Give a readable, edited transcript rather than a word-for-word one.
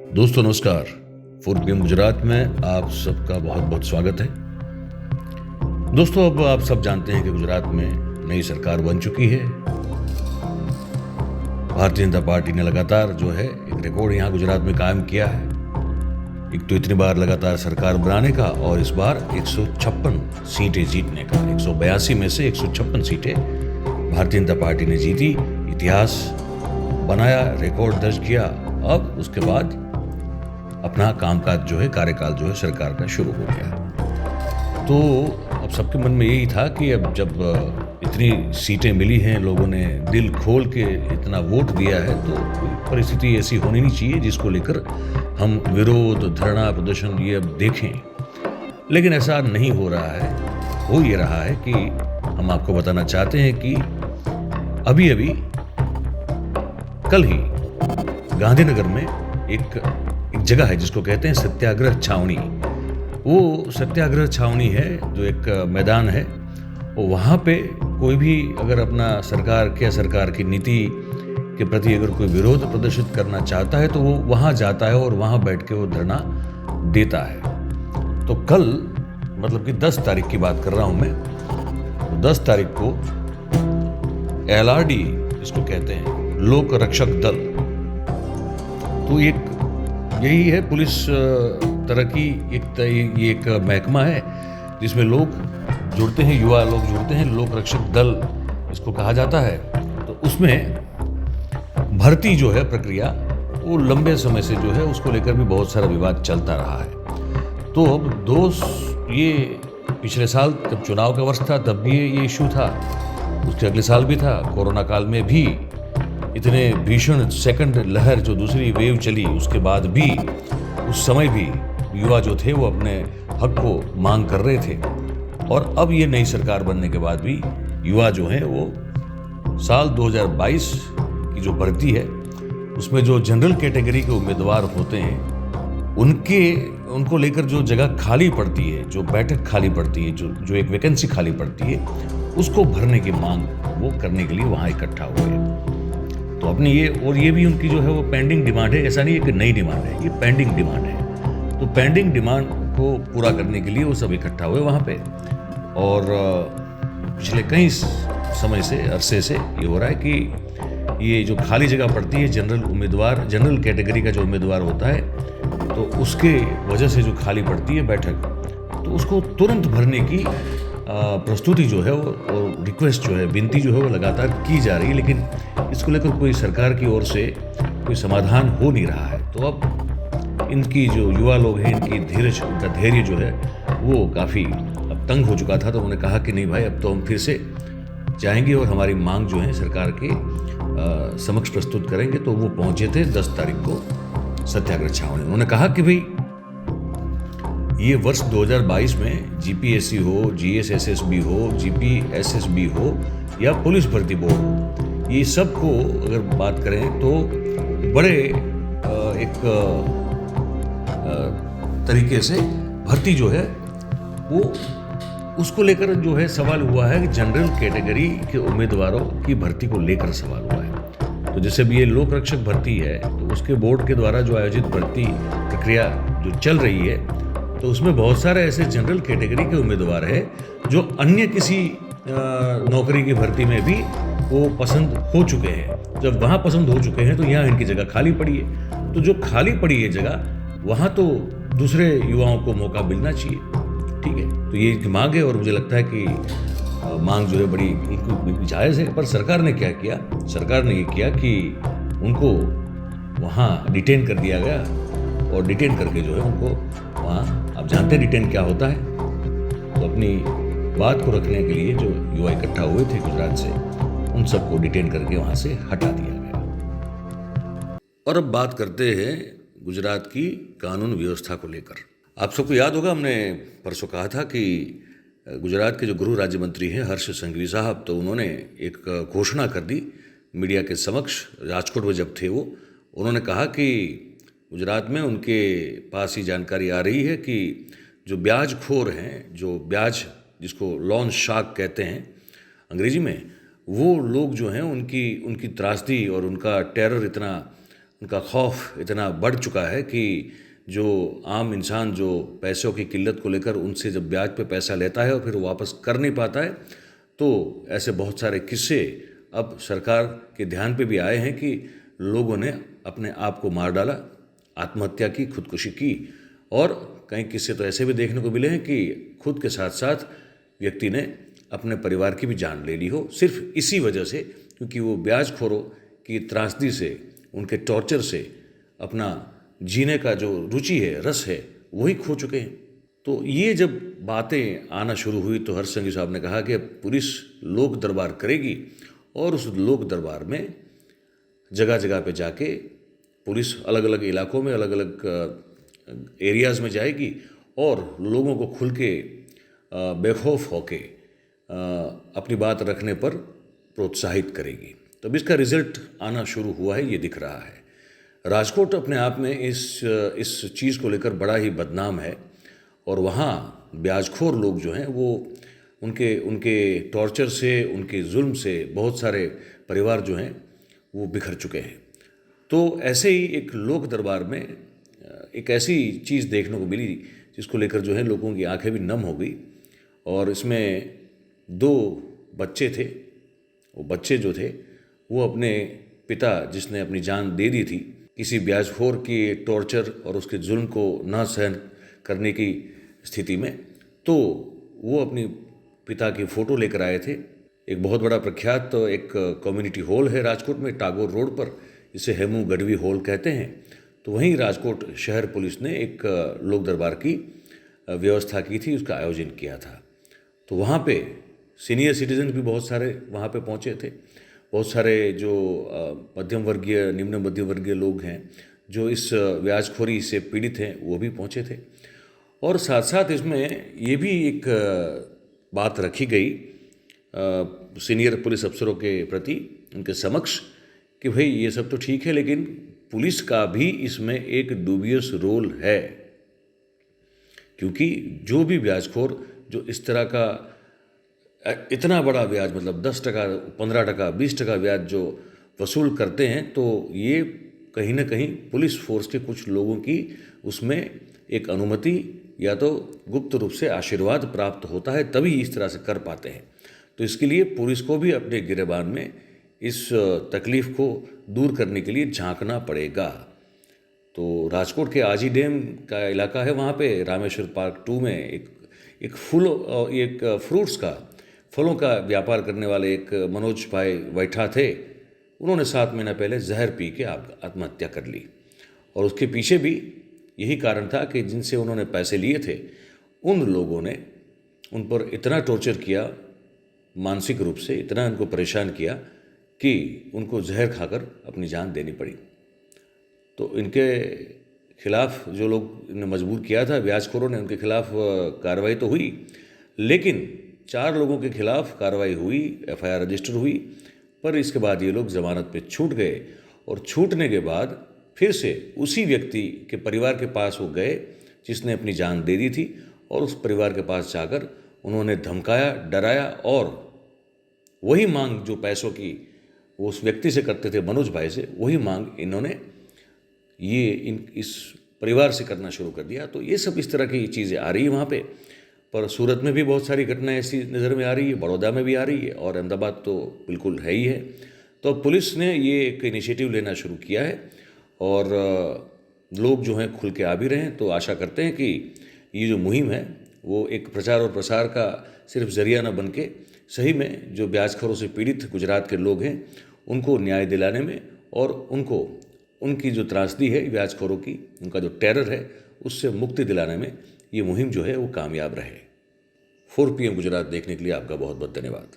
दोस्तों नमस्कार। 4 PM गुजरात में आप सबका बहुत बहुत स्वागत है। दोस्तों अब आप सब जानते हैं कि गुजरात में नई सरकार बन चुकी है। भारतीय जनता पार्टी ने लगातार जो है एक रिकॉर्ड यहाँ गुजरात में कायम किया है। एक तो इतनी बार लगातार सरकार बनाने का और इस बार 156 सीटें जीतने का। 182 में से 156 सीटें भारतीय जनता पार्टी ने जीती, इतिहास बनाया, रिकॉर्ड दर्ज किया। अब उसके बाद अपना कामकाज जो है, कार्यकाल जो है सरकार का शुरू हो गया। तो अब सबके मन में यही था कि अब जब इतनी सीटें मिली हैं, लोगों ने दिल खोल के इतना वोट दिया है, तो परिस्थिति ऐसी होनी नहीं चाहिए जिसको लेकर हम विरोध, धरना, प्रदर्शन ये अब देखें। लेकिन ऐसा नहीं हो रहा है। हो ये रहा है कि हम आपको बताना चाहते हैं कि अभी अभी कल ही गांधीनगर में एक जगह है जिसको कहते हैं सत्याग्रह छावनी। वो सत्याग्रह छावनी है जो एक मैदान है, और वहाँ पे कोई भी अगर अपना सरकार की नीति के प्रति अगर कोई विरोध प्रदर्शित करना चाहता है तो वो वहाँ जाता है और वहाँ बैठ के वो धरना देता है। तो कल मतलब कि 10 तारीख की बात कर रहा हूँ मैं, तो 10 तारीख को LRD जिसको कहते हैं लोक रक्षक दल, तो यही है पुलिस तरह की एक महकमा है जिसमें लोग जुड़ते हैं, युवा लोग जुड़ते हैं, लोक रक्षक दल इसको कहा जाता है। तो उसमें भर्ती जो है प्रक्रिया वो लंबे समय से जो है उसको लेकर भी बहुत सारा विवाद चलता रहा है। तो अब ये पिछले साल जब चुनाव का वर्ष था तब भी ये इशू था, उसके अगले साल भी था, कोरोना काल में भी इतने भीषण सेकंड लहर जो दूसरी वेव चली उसके बाद भी उस समय भी युवा जो थे वो अपने हक को मांग कर रहे थे। और अब ये नई सरकार बनने के बाद भी युवा जो हैं वो साल 2022 की जो भर्ती है उसमें जो जनरल कैटेगरी के उम्मीदवार होते हैं उनको लेकर जो जगह खाली पड़ती है, जो बैठक खाली पड़ती है, जो एक वैकेंसी खाली पड़ती है, उसको भरने की मांग वो करने के लिए वहाँ इकट्ठा हुए। तो अपनी ये भी उनकी जो है वो पेंडिंग डिमांड है। ऐसा नहीं है कि नई डिमांड है, ये पेंडिंग डिमांड है। तो पेंडिंग डिमांड को पूरा करने के लिए वो सब इकट्ठा हुए वहाँ पे। और पिछले कई समय से अरसे से ये हो रहा है कि ये जो खाली जगह पड़ती है जनरल कैटेगरी का जो उम्मीदवार होता है, तो उसके वजह से जो खाली पड़ती है बैठक, तो उसको तुरंत भरने की प्रस्तुति जो है वो रिक्वेस्ट जो है, विनती जो है वो लगातार की जा रही है, लेकिन इसको लेकर कोई सरकार की ओर से कोई समाधान हो नहीं रहा है। तो अब इनकी जो युवा लोग हैं, उनका धैर्य जो है वो काफ़ी अब तंग हो चुका था। तो उन्होंने कहा कि नहीं भाई, अब तो हम फिर से जाएंगे और हमारी मांग जो है सरकार के समक्ष प्रस्तुत करेंगे। तो वो पहुंचे थे 10 तारीख को सत्याग्रह छावनी। उन्होंने कहा कि भाई ये वर्ष 2022 में GPSC हो, GSSSB हो, GPSSB हो या पुलिस भर्ती बोर्ड हो, ये सब को अगर बात करें तो बड़े एक तरीके से भर्ती जो है वो उसको लेकर जो है सवाल हुआ है कि जनरल कैटेगरी के उम्मीदवारों की भर्ती को लेकर सवाल हुआ है। तो जैसे भी ये लोक रक्षक भर्ती है तो उसके बोर्ड के द्वारा जो आयोजित भर्ती प्रक्रिया जो चल रही है, तो उसमें बहुत सारे ऐसे जनरल कैटेगरी के उम्मीदवार हैं जो अन्य किसी नौकरी की भर्ती में भी वो पसंद हो चुके हैं। जब वहाँ पसंद हो चुके हैं तो यहाँ इनकी जगह खाली पड़ी है। तो जो खाली पड़ी है जगह, वहाँ तो दूसरे युवाओं को मौका मिलना चाहिए। ठीक है, तो ये एक मांग है और मुझे लगता है कि मांग जो है बड़ी जायज़ है। पर सरकार ने क्या किया? सरकार ने ये किया कि उनको वहाँ डिटेन कर दिया गया, और डिटेन करके जो है उनको वहाँ, आप जानते हैं डिटेन क्या होता है, तो अपनी बात को रखने के लिए जो युवा इकट्ठा हुए थे गुजरात से, उन सबको डिटेन करके वहाँ से हटा दिया गया। और अब बात करते हैं गुजरात की कानून व्यवस्था को लेकर। आप सबको याद होगा, हमने परसों कहा था कि गुजरात के जो गृह राज्य मंत्री हैं हर्ष संघवी साहब, तो उन्होंने एक घोषणा कर दी मीडिया के समक्ष, राजकोट में जब थे वो। उन्होंने कहा कि गुजरात में उनके पास ही जानकारी आ रही है कि जो ब्याजखोर हैं, जो ब्याज जिसको लॉन शार्क कहते हैं अंग्रेजी में, वो लोग जो हैं उनकी त्रासदी और उनका टेरर इतना उनका खौफ इतना बढ़ चुका है कि जो आम इंसान जो पैसों की किल्लत को लेकर उनसे जब ब्याज पे पैसा लेता है और फिर वापस कर नहीं पाता है, तो ऐसे बहुत सारे किस्से अब सरकार के ध्यान पे भी आए हैं कि लोगों ने अपने आप को मार डाला, आत्महत्या की, खुदकुशी की। और कई किस्से तो ऐसे भी देखने को मिले हैं कि खुद के साथ साथ व्यक्ति ने अपने परिवार की भी जान ले ली हो, सिर्फ इसी वजह से क्योंकि वो ब्याजखोरों की त्रासदी से, उनके टॉर्चर से अपना जीने का जो रुचि है, रस है, वही खो चुके हैं। तो ये जब बातें आना शुरू हुई तो हर्ष संघवी साहब ने कहा कि अब पुलिस लोक दरबार करेगी और उस लोक दरबार में जगह जगह पे जाके पुलिस अलग अलग इलाकों में, अलग अलग एरियाज़ में जाएगी और लोगों को खुल के बेखौफ होके अपनी बात रखने पर प्रोत्साहित करेगी। तब इसका रिजल्ट आना शुरू हुआ है, ये दिख रहा है। राजकोट अपने आप में इस चीज़ को लेकर बड़ा ही बदनाम है और वहाँ ब्याजखोर लोग जो हैं वो उनके टॉर्चर से, उनके जुल्म से बहुत सारे परिवार जो हैं वो बिखर चुके हैं। तो ऐसे ही एक लोक दरबार में एक ऐसी चीज़ देखने को मिली जिसको लेकर जो है लोगों की आंखें भी नम हो गई। और इसमें 2 बच्चे थे। वो बच्चे जो थे वो अपने पिता, जिसने अपनी जान दे दी थी किसी ब्याजखोर की टॉर्चर और उसके जुल्म को न सहन करने की स्थिति में, तो वो अपनी पिता की फ़ोटो लेकर आए थे। एक बहुत बड़ा प्रख्यात एक कम्युनिटी हॉल है राजकोट में, टागोर रोड पर, इसे हेमू गढ़वी हॉल कहते हैं। तो वहीं राजकोट शहर पुलिस ने एक लोक दरबार की व्यवस्था की थी, उसका आयोजन किया था। तो वहाँ पे सीनियर सिटीजन भी बहुत सारे वहाँ पे पहुँचे थे। बहुत सारे जो मध्यम वर्गीय, निम्न मध्यम वर्गीय लोग हैं जो इस ब्याजखोरी से पीड़ित हैं, वो भी पहुँचे थे। और साथ साथ इसमें ये भी एक बात रखी गई सीनियर पुलिस अफसरों के प्रति, उनके समक्ष, कि भाई ये सब तो ठीक है लेकिन पुलिस का भी इसमें एक डूबियस रोल है, क्योंकि जो भी ब्याजखोर जो इस तरह का इतना बड़ा ब्याज, मतलब 10%, 15%, 20% ब्याज जो वसूल करते हैं, तो ये कहीं ना कहीं पुलिस फोर्स के कुछ लोगों की उसमें एक अनुमति या तो गुप्त रूप से आशीर्वाद प्राप्त होता है, तभी इस तरह से कर पाते हैं। तो इसके लिए पुलिस को भी अपने गिरेबान में इस तकलीफ़ को दूर करने के लिए झांकना पड़ेगा। तो राजकोट के आजी डैम का इलाका है, वहाँ पे रामेश्वर पार्क 2 में एक फ्रूट्स का, फलों का व्यापार करने वाले एक मनोज भाई बैठा थे। उन्होंने 7 महीना पहले जहर पी के आत्महत्या कर ली। और उसके पीछे भी यही कारण था कि जिनसे उन्होंने पैसे लिए थे, उन लोगों ने उन पर इतना टॉर्चर किया, मानसिक रूप से इतना उनको परेशान किया कि उनको जहर खाकर अपनी जान देनी पड़ी। तो इनके खिलाफ जो लोग ने मजबूर किया था, ब्याजखोरों ने, उनके खिलाफ कार्रवाई तो हुई, लेकिन 4 लोगों के खिलाफ कार्रवाई हुई, FIR रजिस्टर हुई, पर इसके बाद ये लोग ज़मानत पे छूट गए। और छूटने के बाद फिर से उसी व्यक्ति के परिवार के पास वो गए जिसने अपनी जान दे दी थी, और उस परिवार के पास जाकर उन्होंने धमकाया, डराया, और वही मांग जो पैसों की वो उस व्यक्ति से करते थे, मनोज भाई से, वही मांग इन्होंने इस परिवार से करना शुरू कर दिया। तो ये सब इस तरह की चीज़ें आ रही है वहाँ पे। पर सूरत में भी बहुत सारी घटनाएं ऐसी नज़र में आ रही है, बड़ौदा में भी आ रही है, और अहमदाबाद तो बिल्कुल है ही है। तो अब पुलिस ने ये एक इनिशिएटिव लेना शुरू किया है और लोग जो हैं खुल के आ भी रहे हैं। तो आशा करते हैं कि ये जो मुहिम है वो एक प्रचार और प्रसार का सिर्फ जरिया न बन के सही में जो ब्याजखोरों से पीड़ित गुजरात के लोग हैं उनको न्याय दिलाने में, और उनको उनकी जो त्रासदी है ब्याजखोरों की, उनका जो टेरर है, उससे मुक्ति दिलाने में ये मुहिम जो है वो कामयाब रहे। 4 PM गुजरात देखने के लिए आपका बहुत बहुत धन्यवाद।